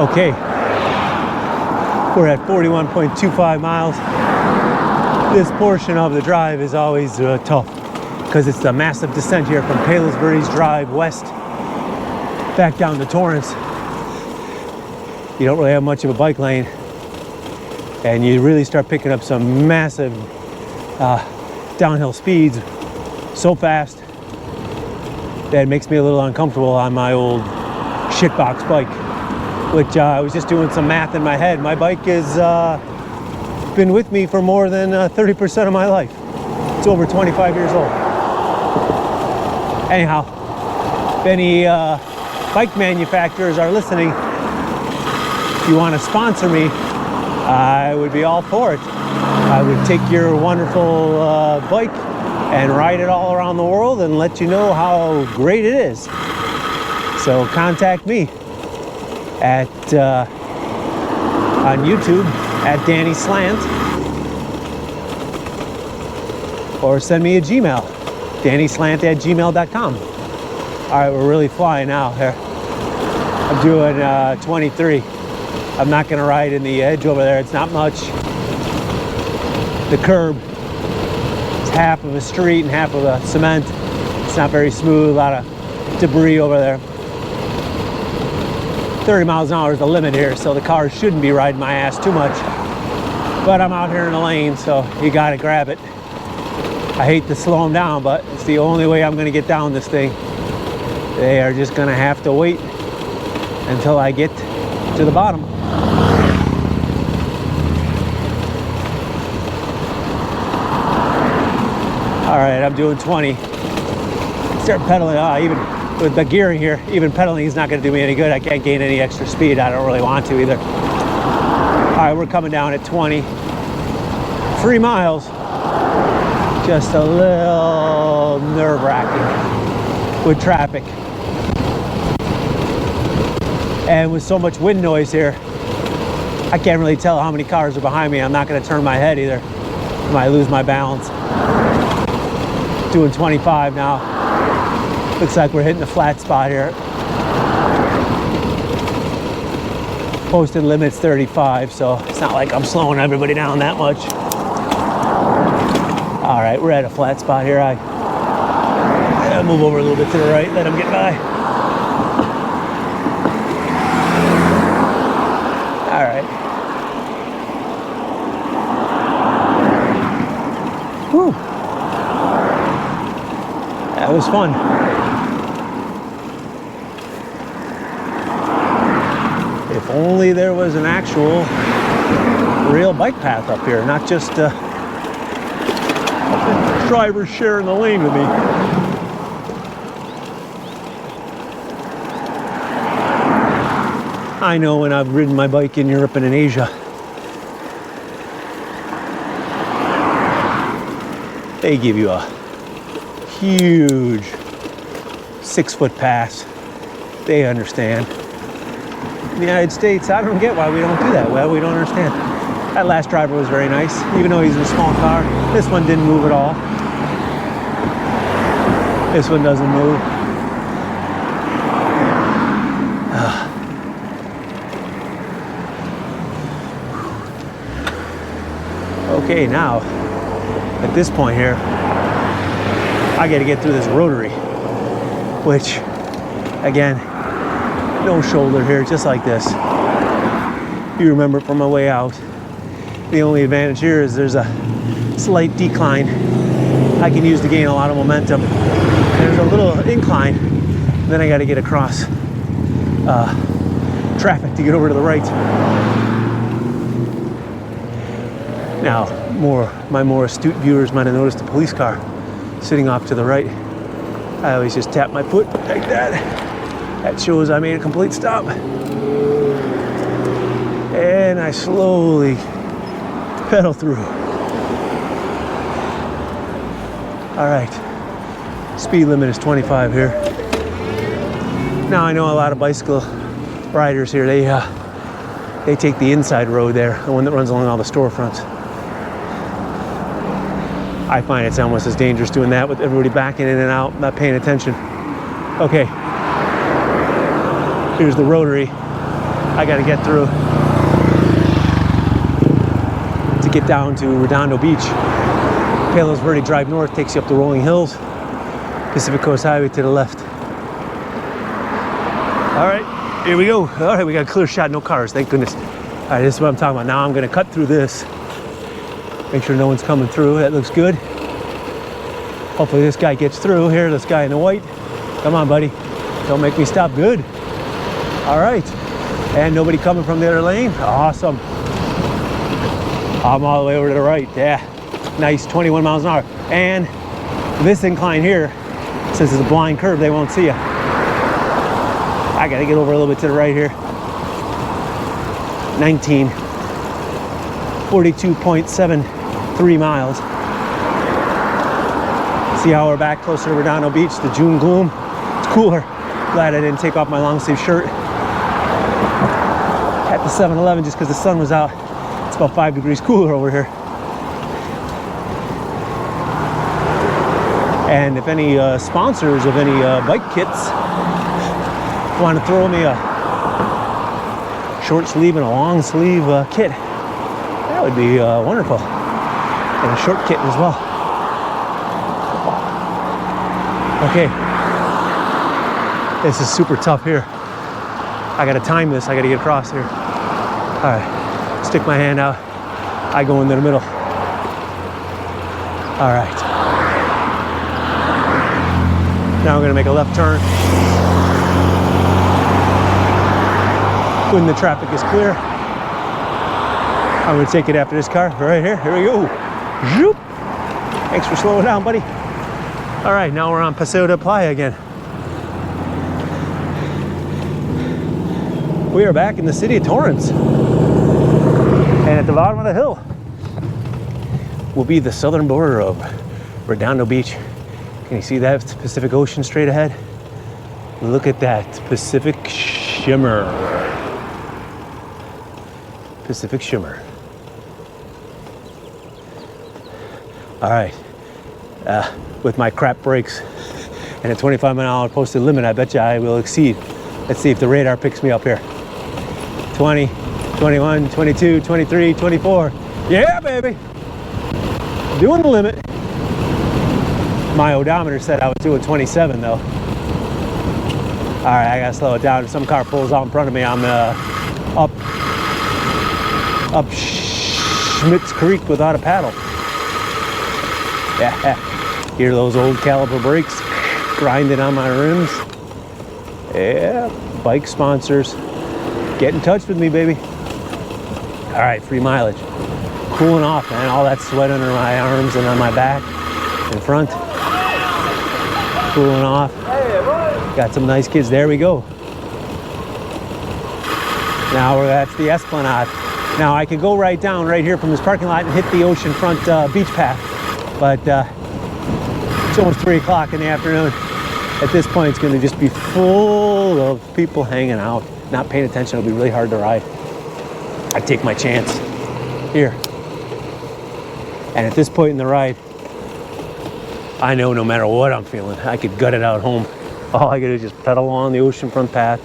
Okay, we're at 41.25 miles. This portion of the drive is always tough because it's the massive descent here from Palos Verde's Drive west back down to Torrance. You don't really have much of a bike lane, and you really start picking up some massive downhill speeds so fast that it makes me a little uncomfortable on my old shitbox bike, which I was just doing some math in my head. My bike has been with me for more than 30% of my life. It's over 25 years old. Anyhow, if any bike manufacturers are listening, if you want to sponsor me, I would be all for it. I would take your wonderful bike and ride it all around the world and let you know how great it is. So contact me at on YouTube at Danny Slant, or send me a Gmail, dannyslant@gmail.com. All right, we're really flying out here. I'm doing 23. I'm not gonna ride in the edge over there. It's not much. The curb is half of a street and half of a cement. It's not very smooth, a lot of debris over there. 30 miles an hour is the limit here, so the cars shouldn't be riding my ass too much. But I'm out here in the lane, so you gotta grab it. I hate to slow them down, but it's the only way I'm gonna get down this thing. They are just gonna have to wait until I get to the bottom. All right, I'm doing 20. Start pedaling. Even with the gearing here, even pedaling is not going to do me any good. I can't gain any extra speed. I don't really want to either. All right, we're coming down at 20. 3 miles. Just a little nerve-wracking with traffic. And with so much wind noise here, I can't really tell how many cars are behind me. I'm not going to turn my head either. I might lose my balance. Doing 25 now. Looks like we're hitting a flat spot here. Posted limit's 35, so it's not like I'm slowing everybody down that much. All right, we're at a flat spot here. I move over a little bit to the right, let them get by. All right. Whew. That was fun. If only there was an actual real bike path up here, not just drivers sharing the lane with me. I know when I've ridden my bike in Europe and in Asia, they give you a huge 6-foot pass. They understand. In the United States, I don't get why we don't do that. Well, we don't understand. That last driver was very nice, even though he's in a small car. This one didn't move at all. This one doesn't move. Okay, now, at this point here, I gotta get through this rotary, which, again, no shoulder here, just like this. You remember from my way out. The only advantage here is there's a slight decline I can use to gain a lot of momentum. There's a little incline, then I gotta get across traffic to get over to the right. Now, my more astute viewers might have noticed a police car sitting off to the right. I always just tap my foot like that. That shows I made a complete stop. And I slowly pedal through. All right, speed limit is 25 here. Now I know a lot of bicycle riders here, they take the inside road there, the one that runs along all the storefronts. I find it's almost as dangerous doing that with everybody backing in and out, not paying attention. Okay, here's the rotary I gotta get through to get down to Redondo Beach. Palos Verde Drive north takes you up the rolling hills. Pacific Coast Highway to the left. All right, here we go. All right, we got a clear shot, no cars, thank goodness. All right, this is what I'm talking about. Now I'm gonna cut through this. Make sure no one's coming through. That looks good. Hopefully this guy gets through here, this guy in the white. Come on, buddy. Don't make me stop. Good. All right. And nobody coming from the other lane. Awesome. I'm all the way over to the right. Yeah. Nice, 21 miles an hour. And this incline here, since it's a blind curve, they won't see you. I gotta get over a little bit to the right here. 42.73 miles. See how we're back closer to Redondo Beach, the June gloom. It's cooler. Glad I didn't take off my long sleeve shirt at the 7-Eleven just because the sun was out. It's about 5 degrees cooler over here. And if any sponsors of any bike kits want to throw me a short sleeve and a long sleeve kit, that would be wonderful. And a short kit as well. Okay, this is super tough here. I gotta time this, I gotta get across here. All right, stick my hand out. I go into the middle. All right. Now I'm gonna make a left turn. When the traffic is clear, I'm gonna take it after this car, right here. Here we go. Zoop. Thanks for slowing down, buddy. All right, now we're on Paseo de Playa again. We are back in the city of Torrance. And at the bottom of the hill will be the southern border of Redondo Beach. Can you see that Pacific Ocean straight ahead? Look at that Pacific shimmer. Pacific shimmer. All right. With my crap brakes and a 25-mile-an-hour posted limit, I bet you I will exceed. Let's see if the radar picks me up here. 20, 21, 22, 23, 24. Yeah, baby. Doing the limit. My odometer said I was doing 27 though. All right, I gotta slow it down. If some car pulls out in front of me, I'm up Schmitz Creek without a paddle. Yeah. Hear those old caliper brakes grinding on my rims. Yeah, bike sponsors, get in touch with me, baby. All right, free mileage. Cooling off, man. All that sweat under my arms and on my back and front. Cooling off. Got some nice kids. There we go. Now that's the Esplanade. Now I could go right down right here from this parking lot and hit the oceanfront beach path, but It's almost 3 o'clock in the afternoon. At this point, it's going to just be full of people hanging out, not paying attention. It'll be really hard to ride. I take my chance here. And at this point in the ride, I know no matter what I'm feeling, I could gut it out home. All I gotta do is just pedal along the oceanfront path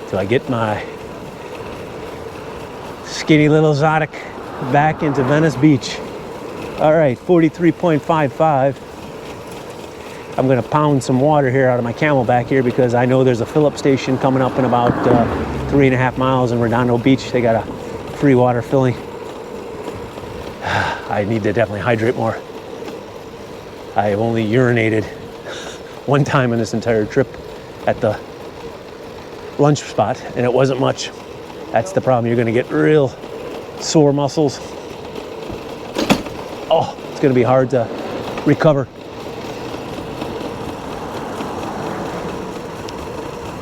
till I get my skinny little Zodic back into Venice Beach. All right, 43.55. I'm gonna pound some water here out of my Camelback here because I know there's a fill-up station coming up in about 3.5 miles in Redondo Beach. They got a free water filling. I need to definitely hydrate more. I have only urinated one time in this entire trip at the lunch spot, and it wasn't much. That's the problem. You're gonna get real sore muscles. Oh, it's gonna be hard to recover.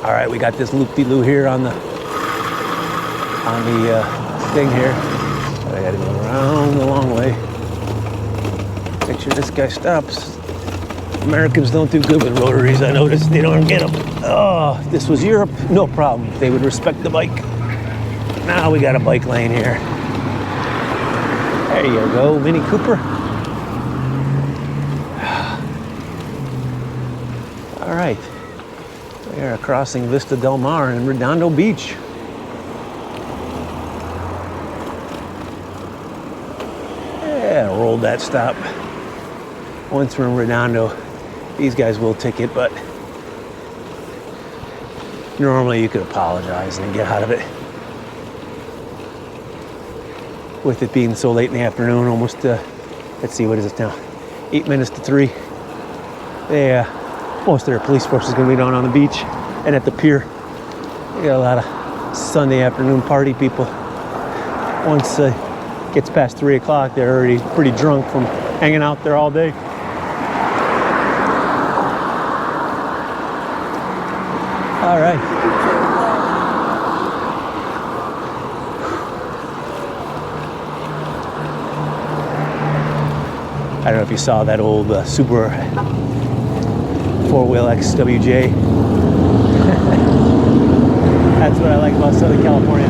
All right, we got this loop-de-loo here on the thing here. I gotta go around the long way. Make sure this guy stops. Americans don't do good with rotaries. I noticed they don't get them. Oh, if this was Europe, no problem. They would respect the bike. Now we got a bike lane here. There you go, Mini Cooper. All right, we are crossing Vista Del Mar in Redondo Beach. Yeah, rolled that stop. Once we're in Redondo, these guys will ticket, but normally you could apologize and get out of it. With it being so late in the afternoon, almost, let's see, what is it now? 8 minutes to 3. Yeah, most of their police force is gonna be down on the beach and at the pier. We got a lot of Sunday afternoon party people. Once it gets past 3 o'clock, they're already pretty drunk from hanging out there all day. All right. I don't know if you saw that old Subaru 4-wheel XWJ. That's what I like about Southern California.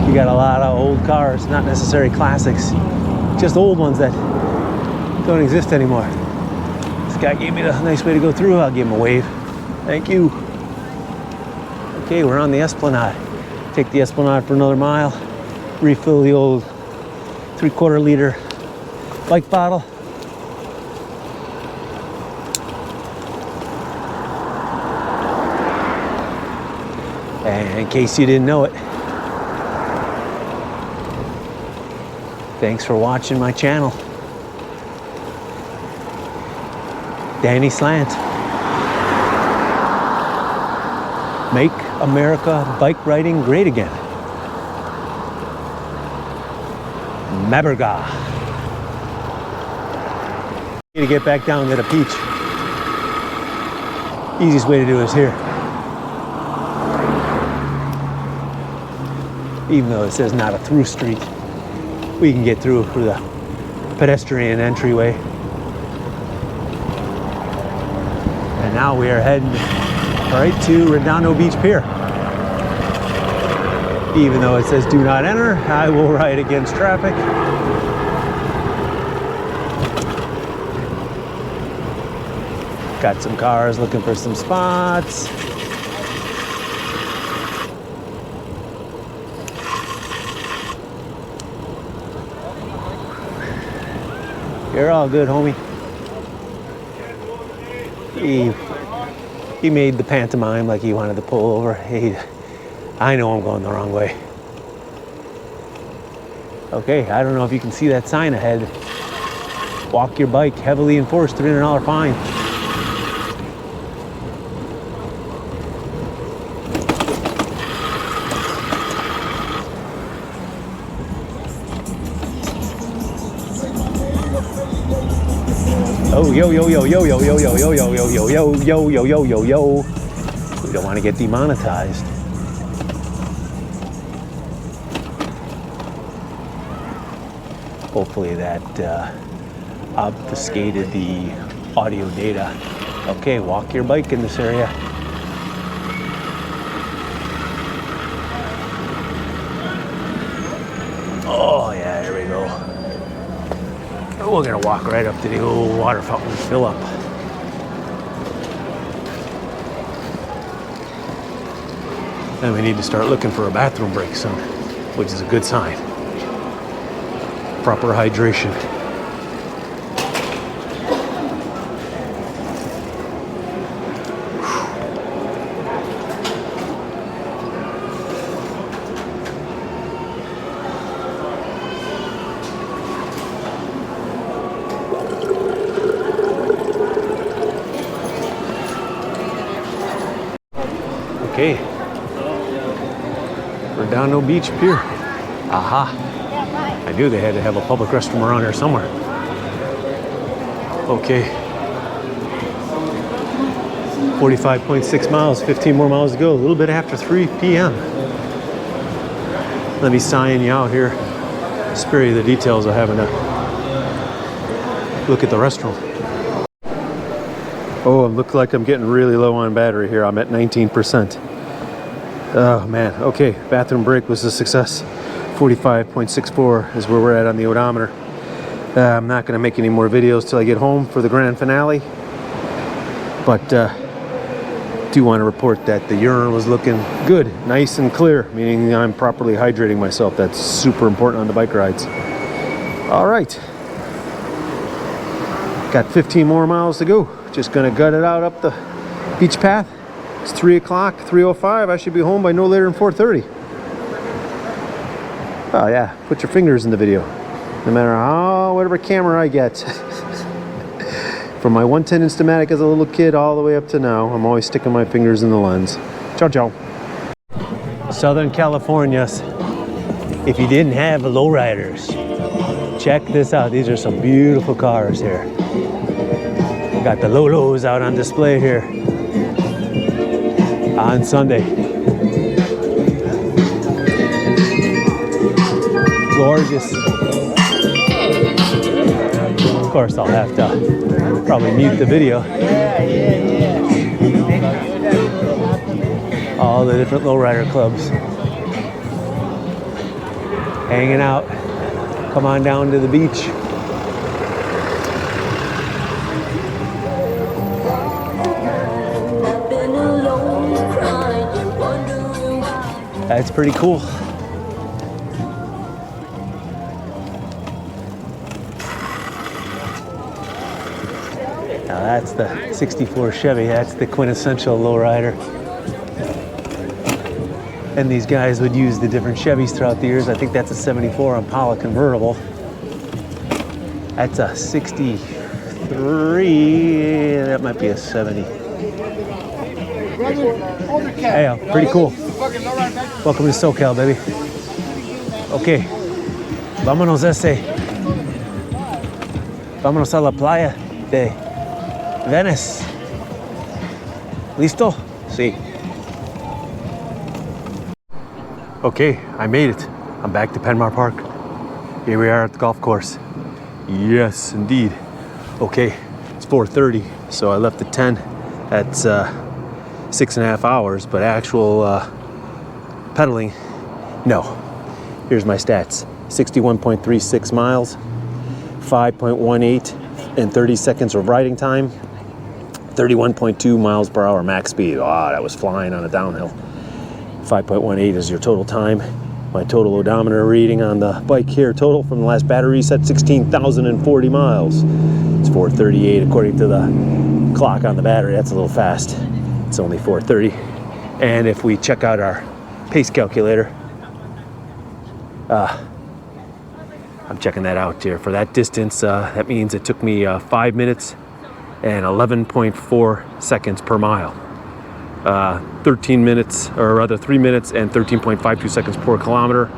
You got a lot of old cars, not necessarily classics, just old ones that don't exist anymore. This guy gave me the nice way to go through. I'll give him a wave. Thank you. Okay, we're on the Esplanade. Take the Esplanade for another mile. Refill the old 3/4 liter bike bottle. And in case you didn't know it, thanks for watching my channel. Danny Slant. Make America bike riding great again. Maberga. To get back down to the beach, easiest way to do it is here. Even though it says not a through street, we can get through the pedestrian entryway. And now we are heading right to Redondo Beach Pier. Even though it says do not enter, I will ride against traffic. Got some cars looking for some spots. You're all good, homie. He made the pantomime like he wanted to pull over. Hey, I know I'm going the wrong way. Okay, I don't know if you can see that sign ahead. Walk your bike, heavily enforced, $300 fine. Oh, yo, yo, yo, yo, yo, yo, yo, yo, yo, yo, yo, yo, yo, yo, yo, yo, yo. We don't want to get demonetized. Hopefully that obfuscated the audio data. Okay, walk your bike in this area. Oh yeah, there we go. We're gonna walk right up to the old water fountain and fill up. And we need to start looking for a bathroom break soon, which is a good sign. Proper hydration. Okay, Redondo Beach Pier. Aha. I knew they had to have a public restroom around here somewhere. Okay. 45.6 miles, 15 more miles to go. A little bit after 3 p.m. Let me sign you out here. Spare you the details of having to look at the restroom. Oh, it looks like I'm getting really low on battery here. I'm at 19%. Oh man, okay, bathroom break was a success. 45.64 is where we're at on the odometer. I'm not gonna make any more videos till I get home for the grand finale. But do want to report that the urine was looking good, nice and clear, meaning I'm properly hydrating myself. That's super important on the bike rides. All right. Got 15 more miles to go. Just gonna gut it out up the beach path. It's 3 o'clock, 3:05. I should be home by no later than 4:30. Oh yeah, put your fingers in the video. No matter whatever camera I get. From my 110 Instamatic as a little kid all the way up to now, I'm always sticking my fingers in the lens. Ciao, ciao. Southern California. If you didn't have lowriders, check this out. These are some beautiful cars here. Got the Lolos out on display here on Sunday. Gorgeous. Of course, I'll have to probably mute the video. All the different lowrider clubs hanging out. Come on down to the beach. That's pretty cool. Now that's the 64 Chevy. That's the quintessential lowrider. And these guys would use the different Chevys throughout the years. I think that's a 74 Impala convertible. That's a 63. That might be a 70. Hey, pretty cool. Welcome to SoCal, baby. Okay, vámonos vámonos a la playa de Venice. ¿Listo? Sí. Okay, I made it. I'm back to Penmar Park. Here we are at the golf course. Yes, indeed. Okay, it's 4:30, so I left at 10. That's 6.5 hours, but actual pedaling, no. Here's my stats. 61.36 miles, 5.18 in 30 seconds of riding time, 31.2 miles per hour max speed. Ah, that was flying on a downhill. 5.18 is your total time. My total odometer reading on the bike here, total from the last battery reset, 16,040 miles. It's 4:38 according to the clock on the battery. That's a little fast. It's only 4:30. And if we check out our pace calculator, I'm checking that out here. For that distance, that means it took me 5 minutes and 11.4 seconds per mile. 13 minutes, or rather 3 minutes and 13.52 seconds per kilometer.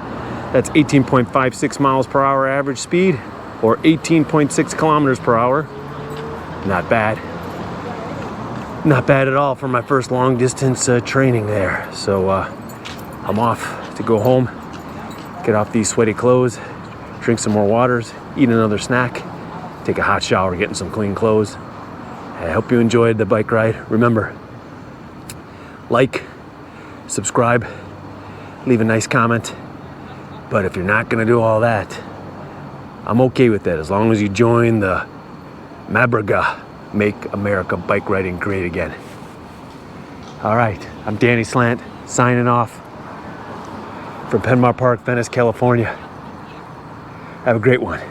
That's 18.56 miles per hour average speed, or 18.6 kilometers per hour. Not bad. Not bad at all for my first long distance training there. So I'm off to go home, get off these sweaty clothes, drink some more waters, eat another snack, take a hot shower, get in some clean clothes. I hope you enjoyed the bike ride. Remember, like, subscribe, leave a nice comment. But if you're not gonna do all that, I'm okay with that as long as you join the MABRGA, Make America Bike Riding Great Again. All right, I'm Danny Slant, signing off from Penmar Park, Venice, California. Have a great one.